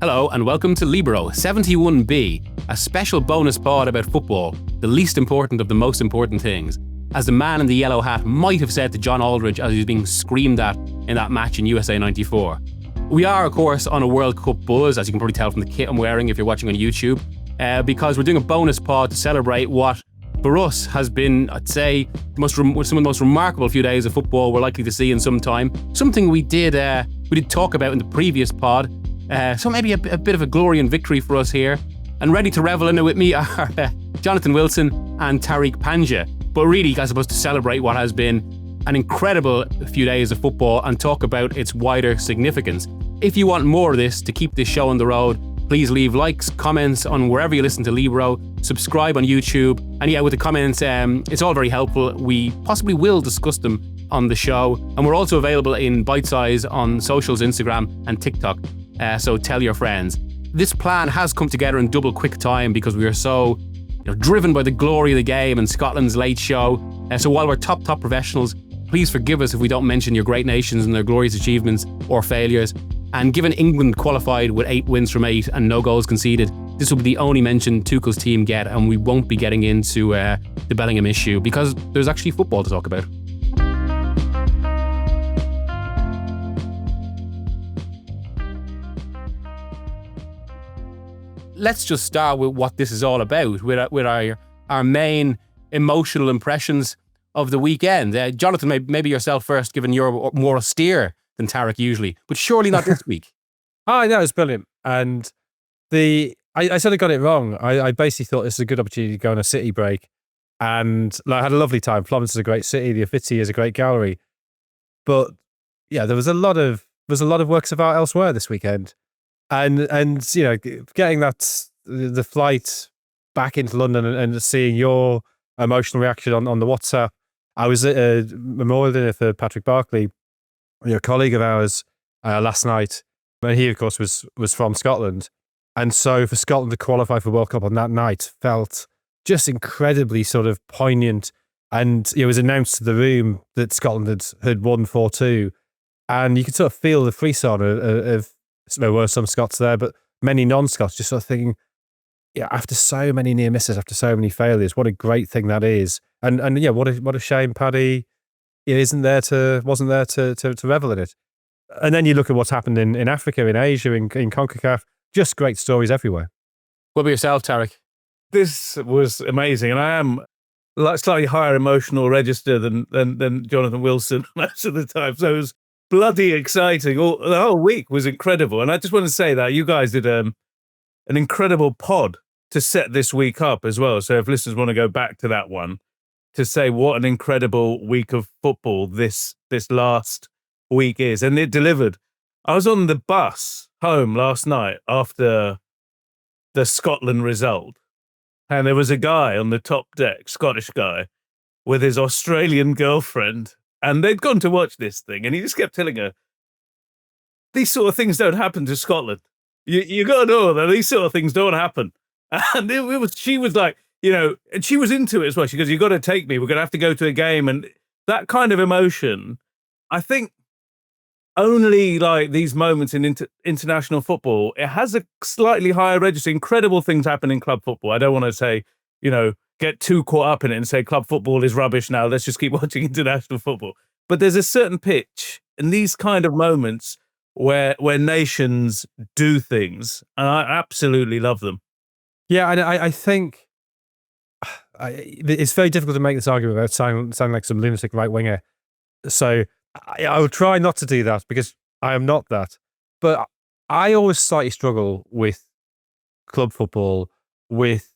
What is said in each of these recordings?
Hello and welcome to Libero 71B, a special bonus pod about football, the least important of the most important things. As the man in the yellow hat might have said to John Aldridge as he was being screamed at in that match in USA 94. We are, of course, on a World Cup buzz, as you can probably tell from the kit I'm wearing if you're watching on YouTube, because we're doing a bonus pod to celebrate what, for us, has been, I'd say, some of the most remarkable few days of football we're likely to see in some time. Something we did talk about in the previous pod. So maybe a bit of a glory and victory for us here. And ready to revel in it with me are Jonathan Wilson and Tariq Panja. But really, I suppose, to celebrate what has been an incredible few days of football and talk about its wider significance. If you want more of this to keep this show on the road, please leave likes, comments on wherever you listen to Libero, subscribe on YouTube. And yeah, with the comments, it's all very helpful. We possibly will discuss them on the show. And we're also available in bite size on socials, Instagram and TikTok. So tell your friends. This plan has come together in double quick time because we are so driven by the glory of the game and Scotland's late show. So while we're top professionals, please forgive us if we don't mention your great nations and their glorious achievements or failures. And given England qualified with 8 wins from 8 and no goals conceded, this will be the only mention Tuchel's team get, and we won't be getting into the Bellingham issue because there's actually football to talk about. Let's just start with what this is all about, with our main emotional impressions of the weekend. Jonathan, maybe yourself first, given you're more austere than Tariq usually, but surely not this week. Oh, no, it was brilliant. And I sort of got it wrong. I basically thought this was a good opportunity to go on a city break. And I had a lovely time. Florence is a great city. The Uffizi is a great gallery. But yeah, there was a lot of works of art elsewhere this weekend. And getting the flight back into London and seeing your emotional reaction on the WhatsApp. I was at a memorial dinner for Patrick Barkley, a colleague of ours, last night. And he, of course, was from Scotland. And so for Scotland to qualify for World Cup on that night felt just incredibly sort of poignant. And it was announced to the room that Scotland had won 4-2. And you could sort of feel the frisson of there were some Scots there, but many non-Scots just sort of thinking, yeah, after so many near misses, after so many failures, what a great thing that is. And yeah, what a shame Paddy wasn't there to revel in it. And then you look at what's happened in Africa, in Asia, in CONCACAF, just great stories everywhere. What about yourself, Tariq? This was amazing, and I am slightly higher emotional register than Jonathan Wilson most of the time. So it was bloody exciting. The whole week was incredible. And I just want to say that you guys did an incredible pod to set this week up as well. So if listeners want to go back to that one, to say what an incredible week of football this last week is. And it delivered. I was on the bus home last night after the Scotland result. And there was a guy on the top deck, Scottish guy, with his Australian girlfriend. And they'd gone to watch this thing, and he just kept telling her, these sort of things don't happen to Scotland. You got to know that these sort of things don't happen. And she was like, and she was into it as well. She goes, you got to take me. We're going to have to go to a game. And that kind of emotion, I think only like these moments in international football, it has a slightly higher register. Incredible things happen in club football. I don't want to say, get too caught up in it and say club football is rubbish now. Let's just keep watching international football. But there's a certain pitch in these kind of moments where nations do things, and I absolutely love them. Yeah, and I think it's very difficult to make this argument without sounding like some lunatic right winger. So I will try not to do that because I am not that. But I always slightly struggle with club football, with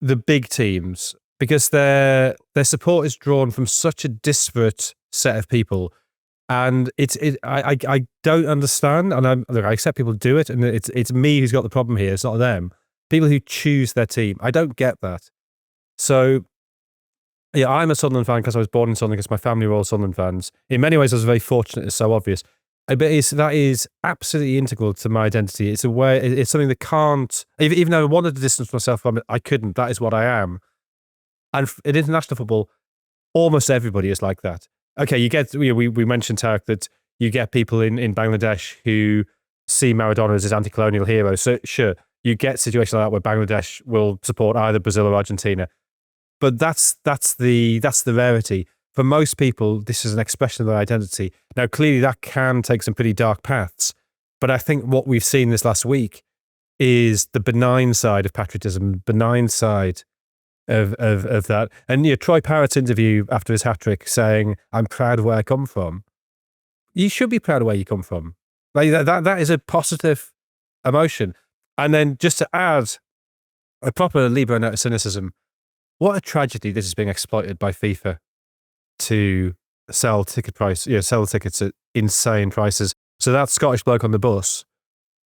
the big teams, because their support is drawn from such a disparate set of people, and I don't understand. And I accept people do it, and it's me who's got the problem here. It's not them. People who choose their team, I don't get that. So yeah, I'm a Sunderland fan because I was born in Sunderland, because my family were all Sunderland fans. In many ways, I was very fortunate. It's so obvious. But that is absolutely integral to my identity. It's something that can't, even though I wanted to distance myself from it, I couldn't. That is what I am. And in international football, almost everybody is like that. Okay, you get, we mentioned, Tariq, that you get people in Bangladesh who see Maradona as his anti-colonial hero. So sure, you get situations like that where Bangladesh will support either Brazil or Argentina, but that's the rarity. For most people, this is an expression of their identity. Now, clearly, that can take some pretty dark paths, but I think what we've seen this last week is the benign side of patriotism, benign side of that. And Troy Parrott's interview after his hat-trick saying, "I'm proud of where I come from." You should be proud of where you come from. Like that is a positive emotion. And then just to add a proper Libero note of cynicism, what a tragedy this is being exploited by FIFA to sell sell tickets at insane prices. So that Scottish bloke on the bus,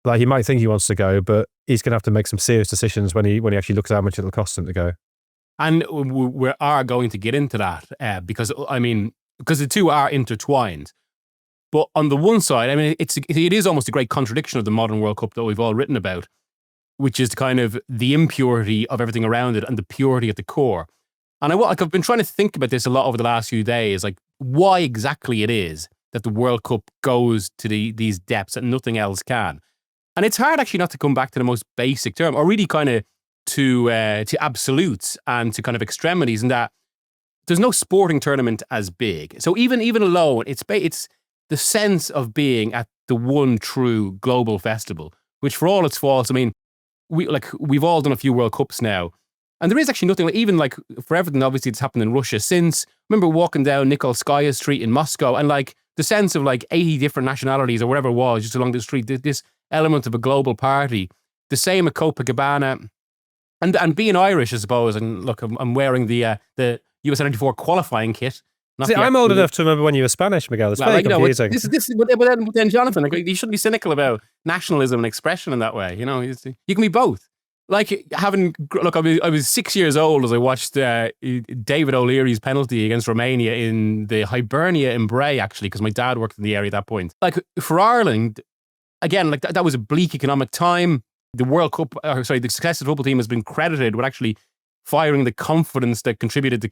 like, he might think he wants to go, but he's going to have to make some serious decisions when he actually looks at how much it'll cost him to go. And we are going to get into that because the two are intertwined. But on the one side, I mean, it is almost a great contradiction of the modern World Cup that we've all written about, which is kind of the impurity of everything around it and the purity at the core. And I've been trying to think about this a lot over the last few days, like why exactly it is that the World Cup goes to these depths that nothing else can. And it's hard actually not to come back to the most basic term, or really kind of to absolutes and to kind of extremities, in that there's no sporting tournament as big. So even alone, it's the sense of being at the one true global festival, which for all its faults, I mean, we've all done a few World Cups now, and there is actually nothing even like for everything obviously that's happened in Russia since. I remember walking down Nikolskaya Street in Moscow, and like the sense of like 80 different nationalities or whatever it was just along the street, this element of a global party. The same at Copacabana, and being Irish, I suppose. And look, I'm wearing the US 94 qualifying kit. See, I'm old enough to remember when you were Spanish, Miguel. It's very confusing. But then Jonathan, like, you shouldn't be cynical about nationalism and expression in that way. You can be both. Like I was 6 years old as I watched David O'Leary's penalty against Romania in the Hibernia in Bray, actually, because my dad worked in the area at that point. Like for Ireland, again, like that was a bleak economic time. The World Cup, the success of the football team has been credited with actually firing the confidence that contributed to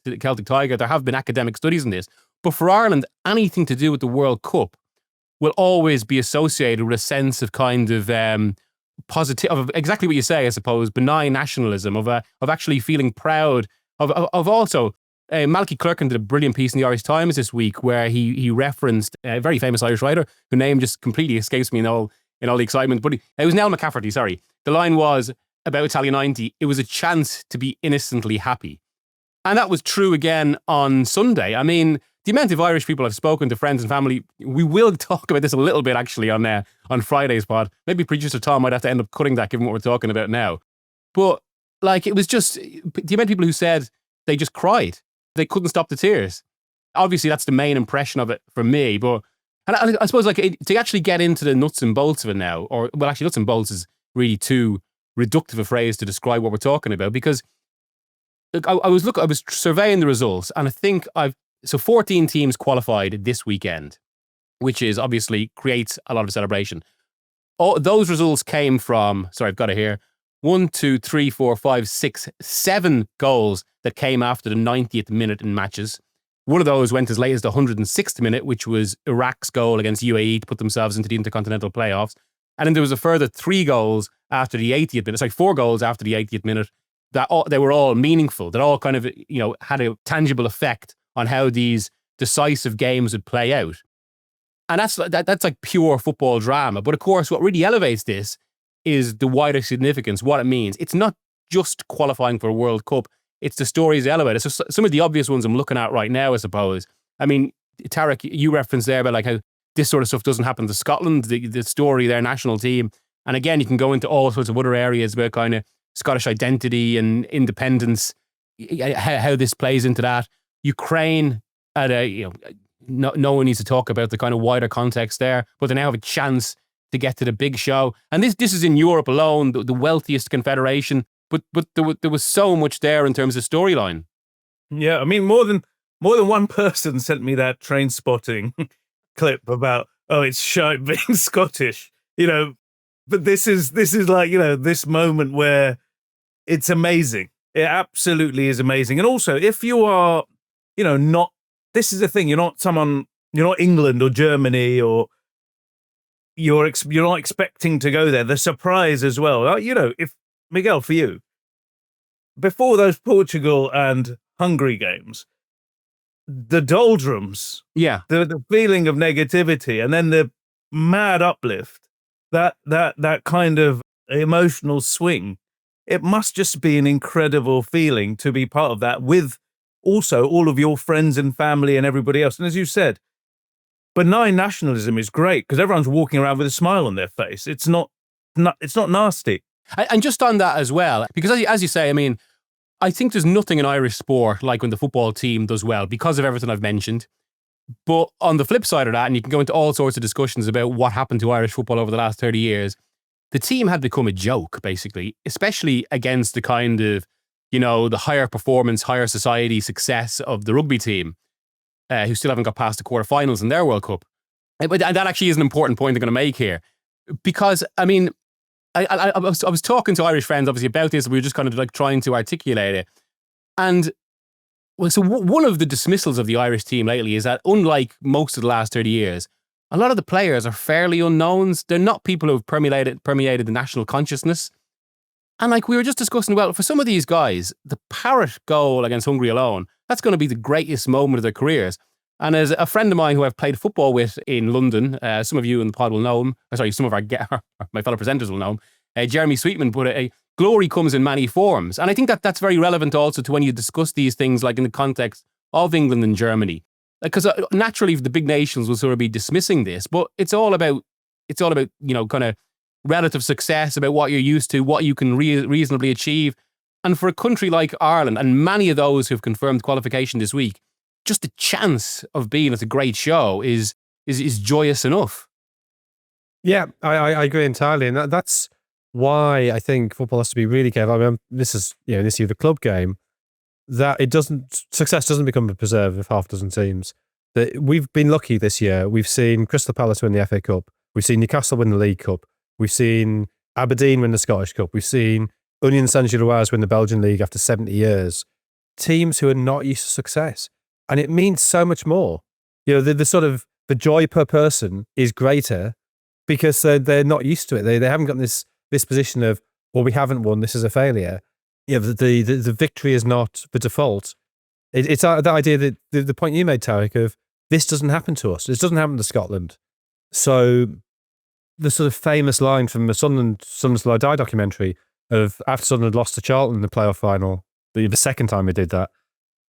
the Celtic Tiger. There have been academic studies in this. But for Ireland, anything to do with the World Cup will always be associated with a sense of kind of positive, of exactly what you say, I suppose, benign nationalism, of actually feeling proud, of also, Malky Clerkin did a brilliant piece in the Irish Times this week where he referenced a very famous Irish writer, whose name just completely escapes me in all the excitement, but it was Nell McCafferty, sorry. The line was about Italia 90, it was a chance to be innocently happy. And that was true again on Sunday. I mean, the amount of Irish people I've spoken to, friends and family, we will talk about this a little bit actually on Friday's pod. Maybe producer Tom might have to end up cutting that given what we're talking about now. But like, it was just the amount of people who said they just cried. They couldn't stop the tears. Obviously, that's the main impression of it for me. But and I suppose like to actually get into the nuts and bolts of it now, or well, actually, nuts and bolts is really too reductive a phrase to describe what we're talking about, because look, I was surveying the results, and I think 14 teams qualified this weekend, which is obviously creates a lot of celebration. All those results came from, sorry, I've got it here, 1, 2, 3, 4, 5, 6, 7 goals that came after the 90th minute in matches. One of those went as late as the 106th minute, which was Iraq's goal against UAE to put themselves into the Intercontinental playoffs. And then there was a further 3 goals after the 80th minute. It's like 4 goals after the 80th minute. They were all meaningful. That all kind of, had a tangible effect on how these decisive games would play out. And that's like pure football drama. But of course, what really elevates this is the wider significance, what it means. It's not just qualifying for a World Cup. It's the stories elevated. So some of the obvious ones I'm looking at right now, I suppose. I mean, Tariq, you referenced there about like how this sort of stuff doesn't happen to Scotland, the story, their national team. And again, you can go into all sorts of other areas about kind of Scottish identity and independence, how this plays into that. Ukraine, no one needs to talk about the kind of wider context there, but they now have a chance to get to the big show. And this is in Europe alone, the wealthiest confederation. But there was so much there in terms of storyline. Yeah, I mean, more than one person sent me that train spotting clip about, it's shite being Scottish, But this is like, this moment where it's amazing. It absolutely is amazing. And also, if you are, not, this is the thing, you're not England or Germany or, you're not expecting to go there. The surprise as well. If Miguel, for you, before those Portugal and Hungary games, the doldrums, the feeling of negativity, and then the mad uplift, that kind of emotional swing, it must just be an incredible feeling to be part of that with also all of your friends and family and everybody else. And as you said, benign nationalism is great because everyone's walking around with a smile on their face. It's not nasty. And just on that as well, because as you say, I mean, I think there's nothing in Irish sport like when the football team does well because of everything I've mentioned. But on the flip side of that, and you can go into all sorts of discussions about what happened to Irish football over the last 30 years, the team had become a joke, basically, especially against the kind of, the higher performance, higher society success of the rugby team, who still haven't got past the quarterfinals in their World Cup. And that actually is an important point I'm going to make here. Because, I mean, I was talking to Irish friends, obviously, about this. We were just kind of like trying to articulate it. And so one of the dismissals of the Irish team lately is that, unlike most of the last 30 years, a lot of the players are fairly unknowns. They're not people who have permeated the national consciousness. And like we were just discussing, well, for some of these guys, the Parrott goal against Hungary alone, that's going to be the greatest moment of their careers. And as a friend of mine who I've played football with in London, some of you in the pod will know him. Some of my fellow presenters will know him. Jeremy Sweetman put it, glory comes in many forms. And I think that's very relevant also to when you discuss these things, like in the context of England and Germany. Because naturally the big nations will sort of be dismissing this, but it's all about, kind of relative success, about what you're used to, what you can reasonably achieve. And for a country like Ireland, and many of those who've confirmed qualification this week, just the chance of being at a great show is joyous enough. Yeah, I agree entirely. And that's why I think football has to be really careful. I mean, this is, this year the club game, that success doesn't become a preserve of half a dozen teams. That we've been lucky this year. We've seen Crystal Palace win the FA Cup. We've seen Newcastle win the League Cup. We've seen Aberdeen win the Scottish Cup. We've seen Union Saint-Gilloise win the Belgian League after 70 years. Teams who are not used to success. And it means so much more. The sort of, the joy per person is greater because they're not used to it. They haven't got this position of, well, we haven't won, this is a failure. The victory is not the default. It's the idea that the point you made, Tariq, of this doesn't happen to us. This doesn't happen to Scotland. So the sort of famous line from the Sunderland's Will I Die documentary of after Sunderland lost to Charlton in the playoff final, the second time they did that,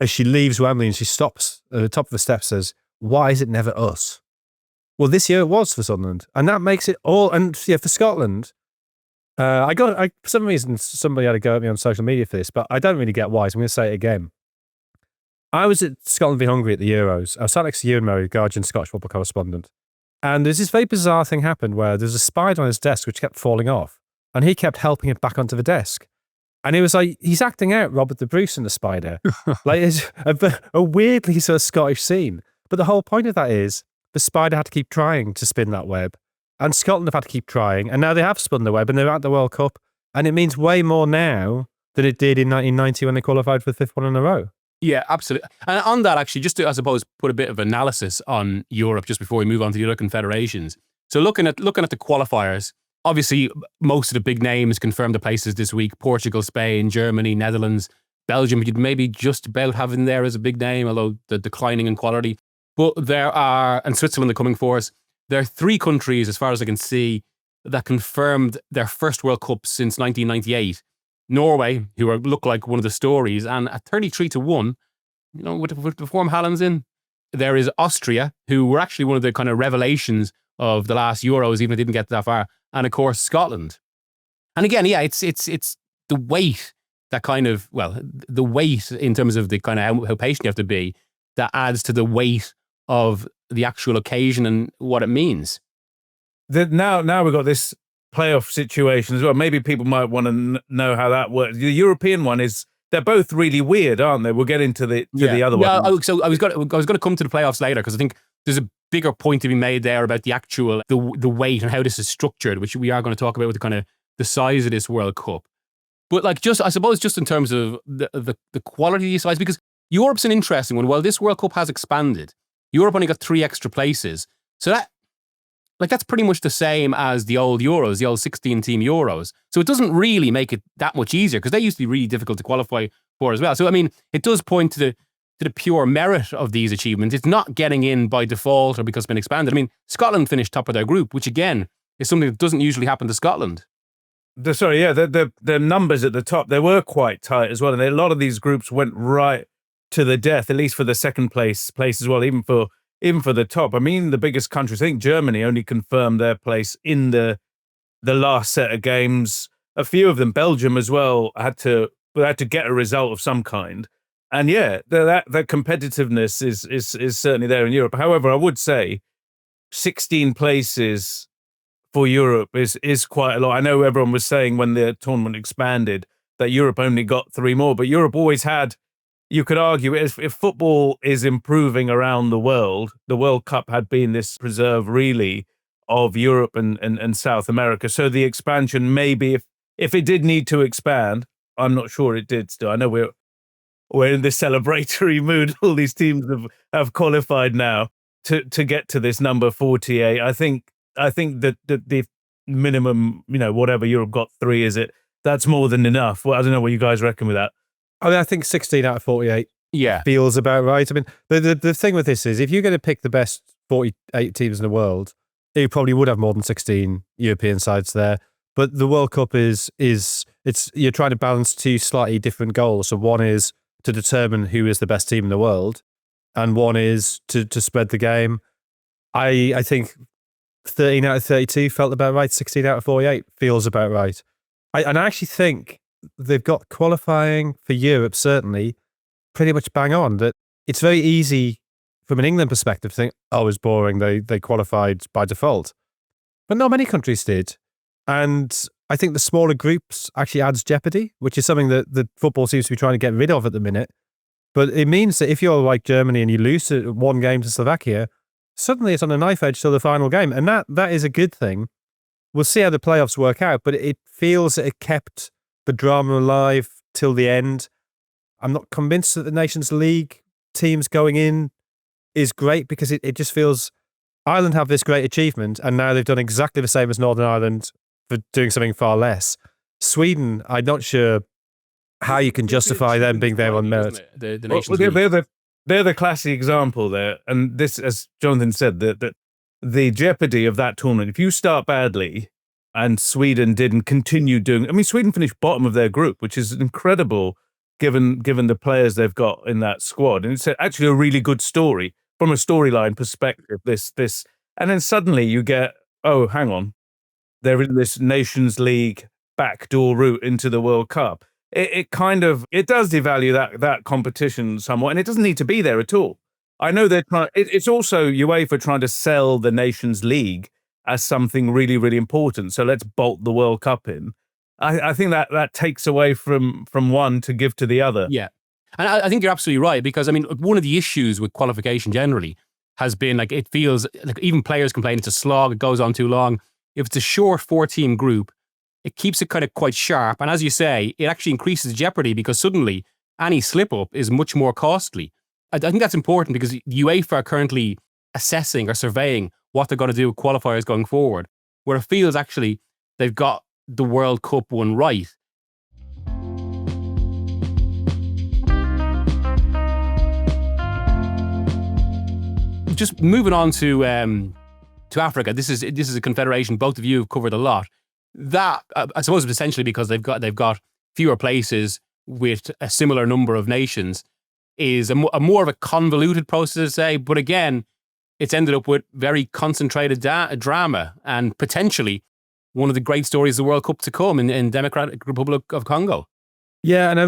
as she leaves Wembley and she stops at the top of the steps, says, "Why is it never us?" Well, this year it was for Sunderland, and that makes it all. And for Scotland, for some reason somebody had a go at me on social media for this, but I don't really get why. So I'm going to say it again. I was at Scotland v Hungary at the Euros. I was sat next to Ewan Murray, Guardian Scottish football correspondent, and there's this very bizarre thing happened where there's a spider on his desk which kept falling off, and he kept helping it back onto the desk. And it was like, he's acting out Robert the Bruce in The Spider. Like, it's a weirdly sort of Scottish scene. But the whole point of that is the spider had to keep trying to spin that web. And Scotland have had to keep trying. And now they have spun the web and they're at the World Cup. And it means way more now than it did in 1990 when they qualified for the fifth one in a row. Yeah, absolutely. And on that, actually, just to, I suppose, put a bit of analysis on Europe just before we move on to the other confederations. So looking at the qualifiers, obviously, most of the big names confirmed the places this week. Portugal, Spain, Germany, Netherlands, Belgium, you'd maybe just about have in there as a big name, although they're declining in quality. But there are, and Switzerland are coming for us, there are 3 countries, as far as I can see, that confirmed their first World Cup since 1998. Norway, who look like one of the stories, and at 33-1, with the form Haaland's in. There is Austria, who were actually one of the kind of revelations of the last Euros, even if they didn't get that far. And of course, Scotland. And again, yeah, it's the weight that kind of, the weight in terms of the kind of how patient you have to be, that adds to the weight of the actual occasion and what it means. Now we've got this playoff situation as well. Maybe people might want to know how that works. The European one they're both really weird, aren't they? We'll get into the other one. So I was going to come to the playoffs later, because I think there's a bigger point to be made there about the actual, the weight and how this is structured, which we are going to talk about with the kind of the size of this World Cup. But like, just, I suppose, just in terms of the quality of these sides, because Europe's an interesting one. Well, this World Cup has expanded. Europe only got 3 extra places. So Like, that's pretty much the same as the old Euros, the old 16-team Euros. So it doesn't really make it that much easier, because they used to be really difficult to qualify for as well. So, I mean, it does point to the pure merit of these achievements. It's not getting in by default or because it's been expanded. I mean, Scotland finished top of their group, which again is something that doesn't usually happen to Scotland. The numbers at the top, they were quite tight as well. And a lot of these groups went right to the death, at least for the second place as well, even for the top. I mean, the biggest countries, I think Germany only confirmed their place in the last set of games. A few of them, Belgium as well, had to get a result of some kind. And yeah, that competitiveness is certainly there in Europe. However, I would say 16 places for Europe is quite a lot. I know everyone was saying when the tournament expanded that Europe only got 3 more, but Europe always had, you could argue, if football is improving around the World Cup had been this preserve really of Europe and South America. So the expansion, maybe if it did need to expand, I'm not sure it did still. I know we're in this celebratory mood. All these teams have qualified now to get to this number 48. I think that the minimum, whatever Europe got 3, is it? That's more than enough. Well, I don't know what you guys reckon with that. I mean, I think 16 out of 48 feels about right. I mean, the thing with this is, if you're going to pick the best 48 teams in the world, you probably would have more than 16 European sides there. But the World Cup is you're trying to balance 2 slightly different goals. So one is to determine who is the best team in the world, and one is to spread the game. I think 13 out of 32 felt about right. 16 out of 48 feels about right. I actually think they've got qualifying for Europe, certainly, pretty much bang on. That it's very easy from an England perspective to think, oh, it's boring. They qualified by default. But not many countries did. And I think the smaller groups actually adds jeopardy, which is something that football seems to be trying to get rid of at the minute. But it means that if you're like Germany and you lose 1 game to Slovakia, suddenly it's on a knife edge till the final game. And that is a good thing. We'll see how the playoffs work out, but it feels that it kept the drama alive till the end. I'm not convinced that the Nations League teams going in is great, because it just feels Ireland have this great achievement, and now they've done exactly the same as Northern Ireland for doing something far less. Sweden, I'm not sure how you can justify them being there on merit. The Nations League. They're the classic example there. And this, as Jonathan said, that the jeopardy of that tournament, if you start badly and Sweden didn't continue doing, I mean, Sweden finished bottom of their group, which is incredible given the players they've got in that squad. And it's actually a really good story from a storyline perspective, this, and then suddenly you get, oh, hang on, they're in this Nations League backdoor route into the World Cup. It does devalue that competition somewhat, and it doesn't need to be there at all. I know they're trying. It's also UEFA trying to sell the Nations League as something really, really important. So let's bolt the World Cup in. I think that takes away from one to give to the other. Yeah. And I think you're absolutely right, because, I mean, one of the issues with qualification generally has been, like, it feels like even players complain it's a slog, it goes on too long. If it's a short 4-team group, it keeps it kind of quite sharp. And as you say, it actually increases jeopardy, because suddenly any slip-up is much more costly. I think that's important, because UEFA are currently assessing or surveying what they're going to do with qualifiers going forward, where it feels actually they've got the World Cup one right. Just moving on to Africa. This is a confederation both of you have covered a lot. That I suppose it's essentially because they've got fewer places with a similar number of nations, is a more of a convoluted process to say. But again, it's ended up with very concentrated drama, and potentially one of the great stories of the World Cup to come in Democratic Republic of Congo. Yeah, and I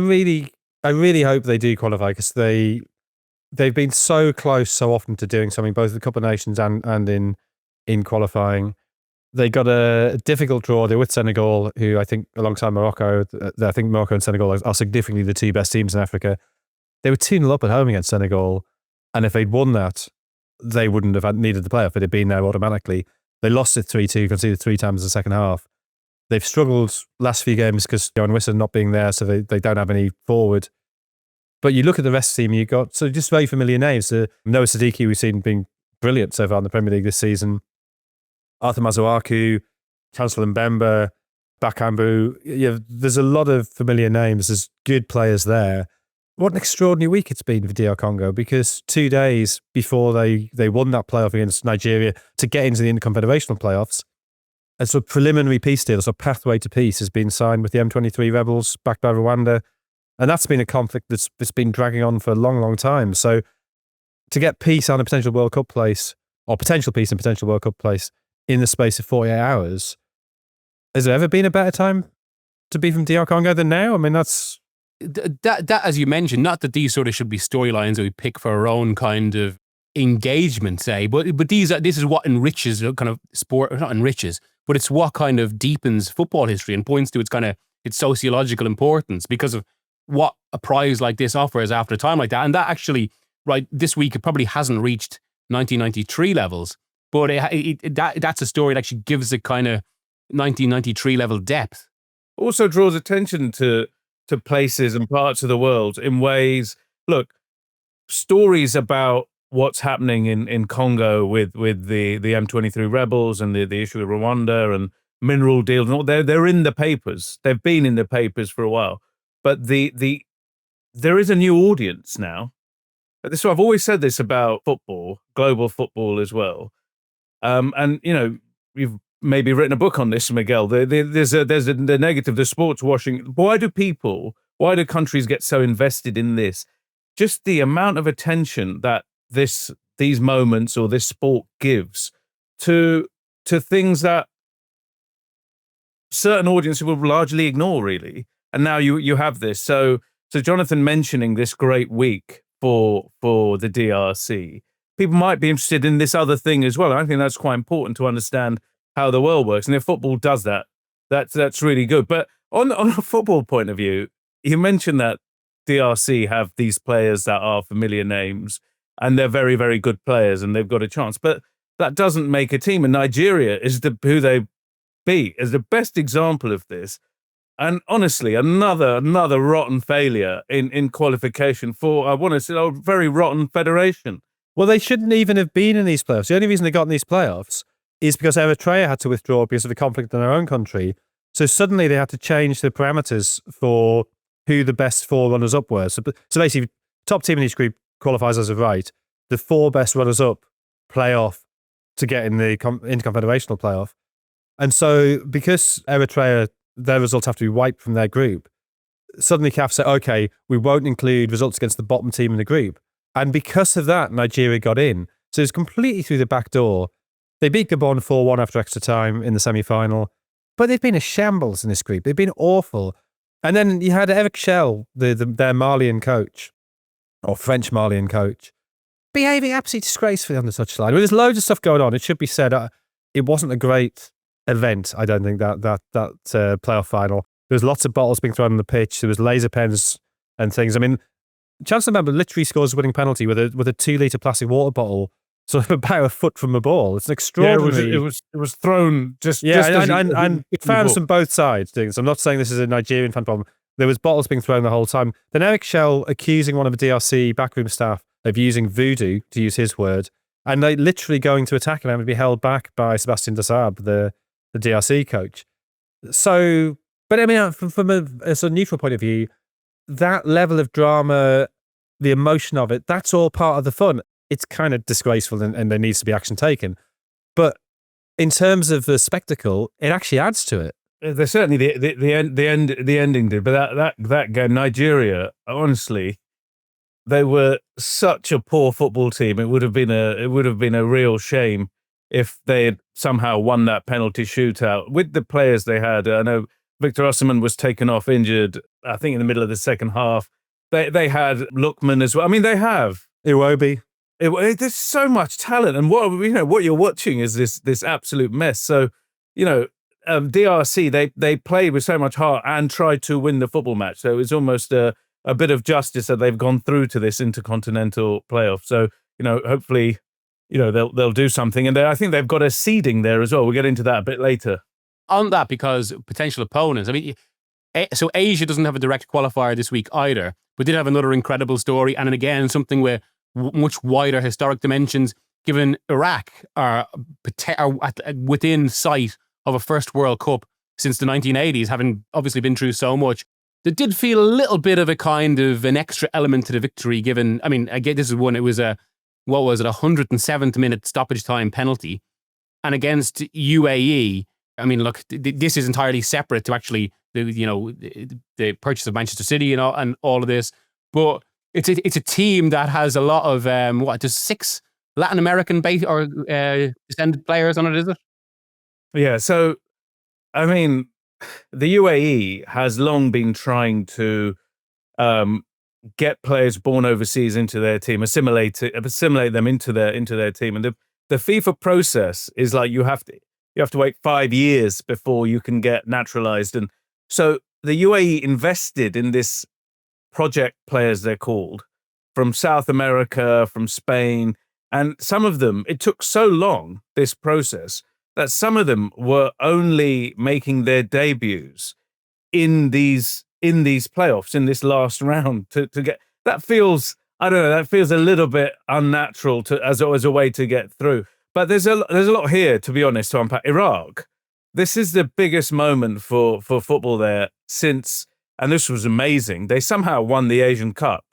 really hope they do qualify, because they've been so close so often to doing something, both the Cup of Nations and in qualifying. They got a difficult draw. They're with Senegal, who I think, alongside Morocco, I think Morocco and Senegal are significantly the 2 best teams in Africa. They were 2-0 up at home against Senegal, and if they'd won that, they wouldn't have needed the playoff. It'd have been there automatically. They lost it 3-2, conceded 3 times in the second half. They've struggled last few games because Johan Wissa not being there, so they don't have any forward. But you look at the rest of the team, you got just very familiar names. Noah Sadiki, we've seen being brilliant so far in the Premier League this season. Arthur Masuaku, Chancellor Mbemba, Bakambu. Yeah, there's a lot of familiar names. There's good players there. What an extraordinary week it's been for DR Congo, because 2 days before they won that playoff against Nigeria to get into the Interconfederational playoffs, a sort of preliminary peace deal, a sort of pathway to peace, has been signed with the M23 rebels backed by Rwanda. And that's been a conflict that's been dragging on for a long, long time. So to get peace on a potential World Cup place, or potential peace and potential World Cup place in the space of 48 hours, has there ever been a better time to be from DR Congo than now? I mean, that's... That, as you mentioned, not that these sort of should be storylines that we pick for our own kind of engagement, say, but this is what enriches kind of sport, not enriches, but it's what kind of deepens football history and points to its sociological importance because of what a prize like this offers after a time like that. And that actually, right, this week it probably hasn't reached 1993 levels, but that's a story that actually gives it kind of 1993 level depth. Also draws attention to places and parts of the world in ways. Look, stories about what's happening in Congo with the M23 rebels and the issue with Rwanda and mineral deals and all, they're in the papers. They've been in the papers for a while, but there is a new audience now. So I've always said this about football, global football as well. And you know, you've maybe written a book on this, Miguel. There's the negative, the sports washing. Why do countries get so invested in this? Just the amount of attention that these moments or this sport gives to things that certain audiences will largely ignore, really. And now you have this. So Jonathan mentioning this great week for the DRC, people might be interested in this other thing as well. I think that's quite important to understand how the world works. And if football does that, that's really good. But on a football point of view, you mentioned that DRC have these players that are familiar names and they're very, very good players and they've got a chance. But that doesn't make a team. And Nigeria is who they beat as the best example of this. And honestly, another rotten failure in qualification for, I want to say, a very rotten federation. Well, they shouldn't even have been in these playoffs. The only reason they got in these playoffs is because Eritrea had to withdraw because of the conflict in their own country. So suddenly they had to change the parameters for who the best 4 runners-up were. So basically, top team in each group qualifies as of right. The 4 best runners-up play off to get in the interconfederational playoff. And so because Eritrea, their results have to be wiped from their group, suddenly CAF said, okay, we won't include results against the bottom team in the group. And because of that, Nigeria got in. So it's completely through the back door. They beat Gabon 4-1 after extra time in the semi-final. But they've been a shambles in this group. They've been awful. And then you had Eric Schell, their Malian coach, or French Malian coach, behaving absolutely disgracefully on the touchline. Well, there's loads of stuff going on. It should be said, it wasn't a great event, I don't think, that playoff final. There was lots of bottles being thrown on the pitch. There was laser pens and things. I mean, Chancellor Mbemba literally scores a winning penalty with a 2-litre plastic water bottle sort of about a foot from the ball. It's an extraordinary... Yeah, it was thrown just... and fans from both sides doing this. I'm not saying this is a Nigerian fan problem. There was bottles being thrown the whole time. Then Eric Schell accusing one of the DRC backroom staff of using voodoo, to use his word, and they literally going to attack him and be held back by Sebastian Desabre, the DRC coach. So, but I mean, from a sort of neutral point of view, that level of drama, the emotion of it, that's all part of the fun. It's kind of disgraceful and there needs to be action taken. But in terms of the spectacle, it actually adds to it. There's certainly the ending did, but that game, Nigeria, honestly, they were such a poor football team. It would have been a real shame if they had somehow won that penalty shootout with the players they had. I know Victor Osimhen was taken off injured, I think in the middle of the second half. They had Lookman as well. I mean, they have Iwobi. There's so much talent, and what you're watching is this absolute mess. So, DRC they played with so much heart and tried to win the football match. So it's almost a bit of justice that they've gone through to this intercontinental playoff. So hopefully, they'll do something, and I think they've got a seeding there as well. We'll get into that a bit later. On that, because potential opponents. I mean, so Asia doesn't have a direct qualifier this week either, but did have another incredible story, and again something with much wider historic dimensions. given Iraq are within sight of a first World Cup since the 1980s, having obviously been through so much. There did feel a little bit of a kind of an extra element to the victory given, I mean, again, this is one, it was a 107th minute stoppage time penalty. And against UAE, I mean, look, this is entirely separate to actually the purchase of Manchester City and all of this. But it's a team that has a lot of, just 6 Latin American descended players on it, is it? Yeah, so, I mean, the UAE has long been trying to get players born overseas into their team, assimilate them into their team, and the FIFA process is like you have to wait 5 years before you can get naturalized, and so the UAE invested in this project players, they're called, from South America, from Spain, and some of them, it took so long, this process, that some of them were only making their debuts in these playoffs, in this last round to get. That feels, I don't know, that feels a little bit unnatural as a way to get through. But there's a lot here, to be honest, to unpack. Iraq, this is the biggest moment for football there since, and this was amazing, they somehow won the Asian Cup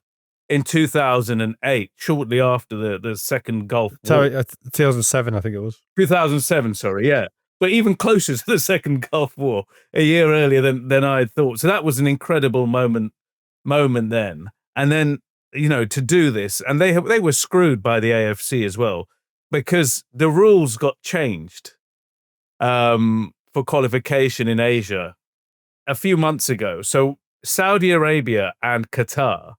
in 2008, shortly after the second Gulf War. 2007, I think it was. 2007, sorry, yeah. But even closer to the second Gulf War, a year earlier than I had thought. So that was an incredible moment then. And then, to do this, and they were screwed by the AFC as well, because the rules got changed for qualification in Asia a few months ago. So Saudi Arabia and Qatar,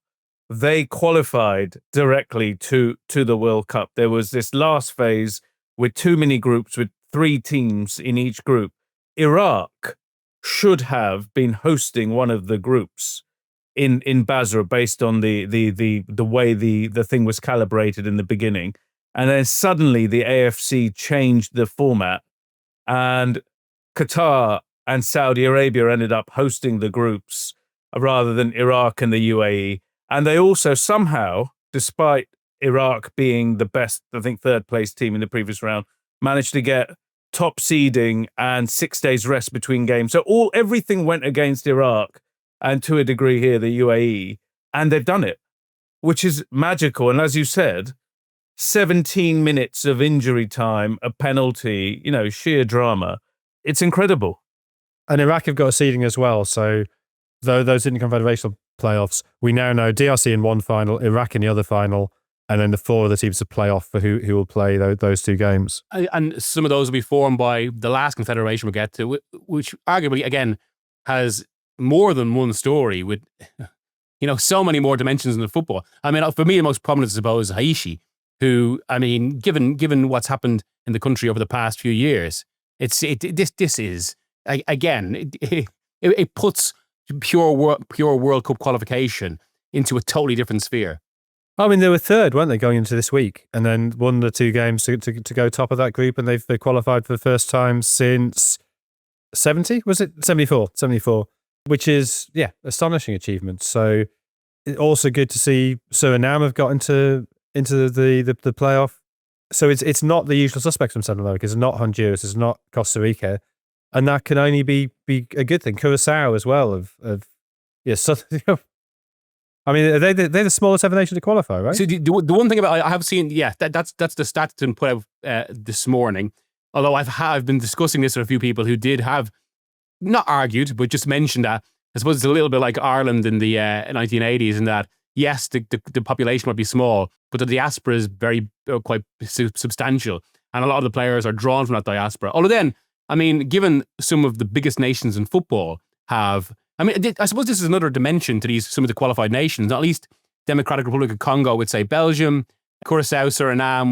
they qualified directly to the World Cup. There was this last phase with too many groups, with 3 teams in each group. Iraq should have been hosting one of the groups in Basra based on the way the thing was calibrated in the beginning. And then suddenly the AFC changed the format, and Qatar and Saudi Arabia ended up hosting the groups rather than Iraq and the UAE. And they also somehow, despite Iraq being the best, I think, third place team in the previous round, managed to get top seeding and 6 days rest between games. So everything went against Iraq and to a degree here, the UAE, and they've done it, which is magical. And as you said, 17 minutes of injury time, a penalty, sheer drama. It's incredible. And Iraq have got a seeding as well. So though those interconfederational playoffs, we now know DRC in one final, Iraq in the other final, and then the 4 other teams to play off for who will play those 2 games. And some of those will be formed by the last confederation we'll get to, which arguably, again, has more than one story with, so many more dimensions in the football. I mean, for me, the most prominent, I suppose, is Haiti, who, I mean, given what's happened in the country over the past few years, this is, again, it puts pure World Cup qualification into a totally different sphere. I mean, they were third, weren't they, going into this week, and then won the 2 games to go top of that group, and they qualified for the first time since 70, was it? 74, which is, astonishing achievement. So it's also good to see Suriname have got into the playoff. So it's not the usual suspects from Central America. It's not Honduras, it's not Costa Rica, and that can only be a good thing. Curacao as well I mean, they're the smallest ever nation to qualify, right? So the one thing about I have seen, that's the stat that's put out this morning. Although I've been discussing this with a few people who did have not argued, but just mentioned that. I suppose it's a little bit like Ireland in the 1980s, in that yes, the population might be small, but the diaspora is quite substantial, and a lot of the players are drawn from that diaspora. Although then, I mean, given some of the biggest nations in football have. I mean, I suppose this is another dimension to some of the qualified nations. Not least Democratic Republic of Congo would say Belgium, Curacao, Suriname,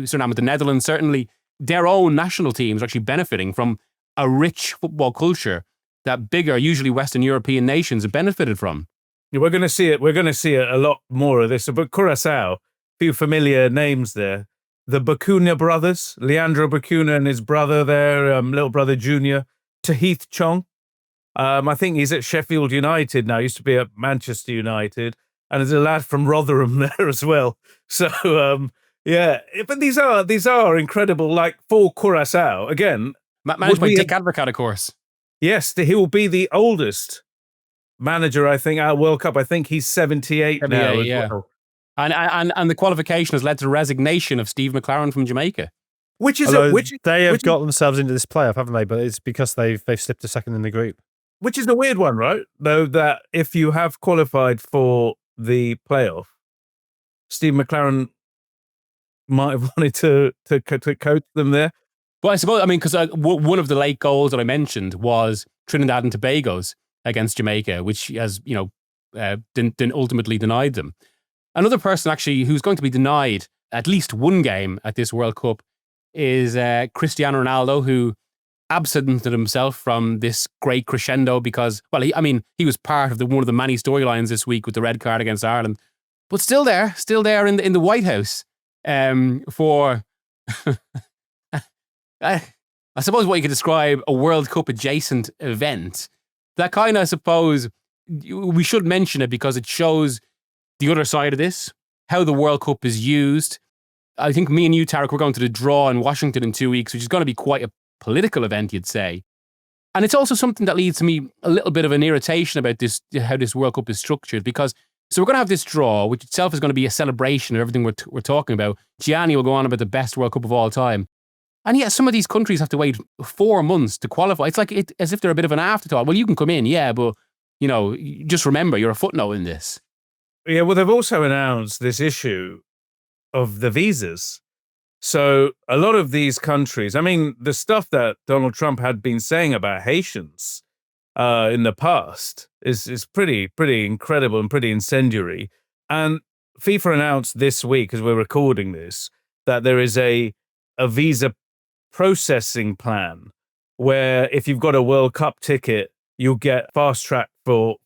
Suriname with the Netherlands. Certainly, their own national teams are actually benefiting from a rich football culture that bigger, usually Western European nations have benefited from. We're going to see it. We're going to see a lot more of this. But Curacao, a few familiar names there. The Bacuna brothers, Leandro Bacuna and his brother there, little brother Junior, Tahith Chong. I think he's at Sheffield United now. Used to be at Manchester United, and there's a lad from Rotherham there as well. So Yeah, but these are incredible. Like for Curacao again, Managed by Dick Advocat, of course. Yes, he will be the oldest manager, I think, at World Cup. I think he's 78 now as well. And the qualification has led to the resignation of Steve McLaren from Jamaica. They have got themselves into this playoff, haven't they? But it's because they've slipped a second in the group. Which is a weird one, right? Though that if you have qualified for the playoff, Steve McLaren might have wanted to coach them there. Well, I suppose, because one of the late goals that I mentioned was Trinidad and Tobago's against Jamaica, which has, ultimately denied them. Another person actually who's going to be denied at least one game at this World Cup is Cristiano Ronaldo, who absented himself from this great crescendo because, well, he was part of one of the many storylines this week with the red card against Ireland, but still there in the White House for... I suppose what you could describe a World Cup adjacent event. That kind of, I suppose, we should mention it because it shows the other side of this, how the World Cup is used. I think me and you, Tariq, we're going to the draw in Washington in 2 weeks, which is going to be quite a political event, you'd say. And it's also something that leads to me a little bit of an irritation about this, how this World Cup is structured, because so we're going to have this draw, which itself is going to be a celebration of everything we're talking about. Gianni will go on about the best World Cup of all time. And yet some of these countries have to wait 4 months to qualify. It's like as if they're a bit of an afterthought. Well, you can come in, yeah, but, just remember, you're a footnote in this. Yeah, well, they've also announced this issue of the visas. So a lot of these countries, the stuff that Donald Trump had been saying about Haitians in the past is pretty incredible and pretty incendiary. And FIFA announced this week, as we're recording this, that there is a visa processing plan where if you've got a World Cup ticket, you'll get fast track for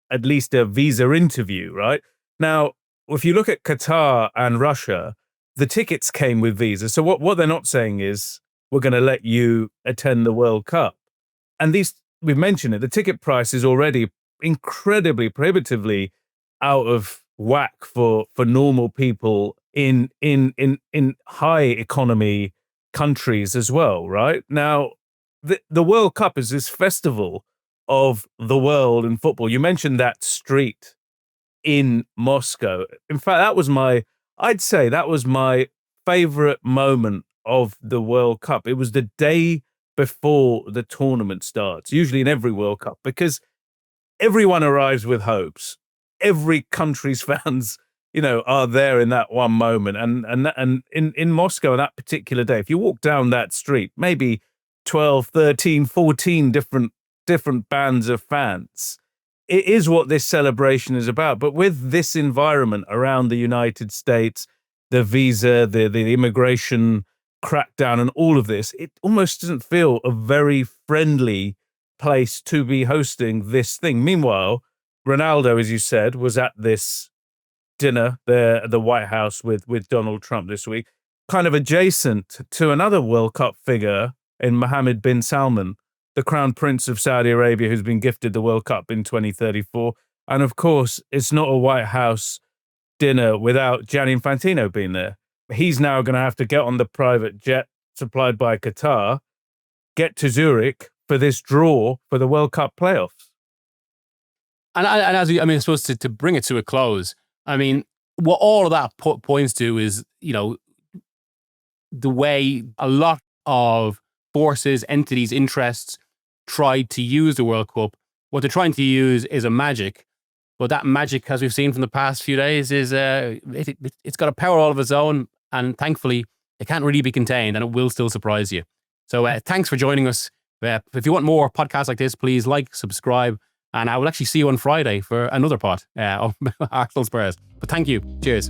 at least a visa interview, right? Now, if you look at Qatar and Russia, the tickets came with visas. So what they're not saying is we're going to let you attend the World Cup. And we've mentioned it, the ticket price is already incredibly prohibitively out of whack for normal people in high economy countries as well, right? Now, the World Cup is this festival of the world in football. You mentioned that street in Moscow. In fact, I'd say that was my favorite moment of the World Cup. It was the day before the tournament starts, usually in every World Cup, because everyone arrives with hopes. Every country's fans are there in that one moment. And in Moscow on that particular day, if you walk down that street, maybe 12, 13, 14 different bands of fans. It is what this celebration is about. But with this environment around the United States, the visa, the immigration crackdown and all of this, it almost doesn't feel a very friendly place to be hosting this thing. Meanwhile, Ronaldo, as you said, was at this dinner there at the White House with Donald Trump this week, kind of adjacent to another World Cup figure in Mohammed bin Salman, the Crown Prince of Saudi Arabia, who's been gifted the World Cup in 2034. And of course, it's not a White House dinner without Gianni Infantino being there. He's now going to have to get on the private jet supplied by Qatar, get to Zurich for this draw for the World Cup playoffs. And I suppose to bring it to a close, what all of that points to is, the way a lot of forces, entities, interests tried to use the World Cup. What they're trying to use is a magic, but that magic, as we've seen from the past few days, is it's got a power all of its own, and thankfully it can't really be contained, and it will still surprise you. So thanks for joining us. If you want more podcasts like this, please like, subscribe, and I will actually see you on Friday for another pod of Arsenal Spurs. But thank you. Cheers.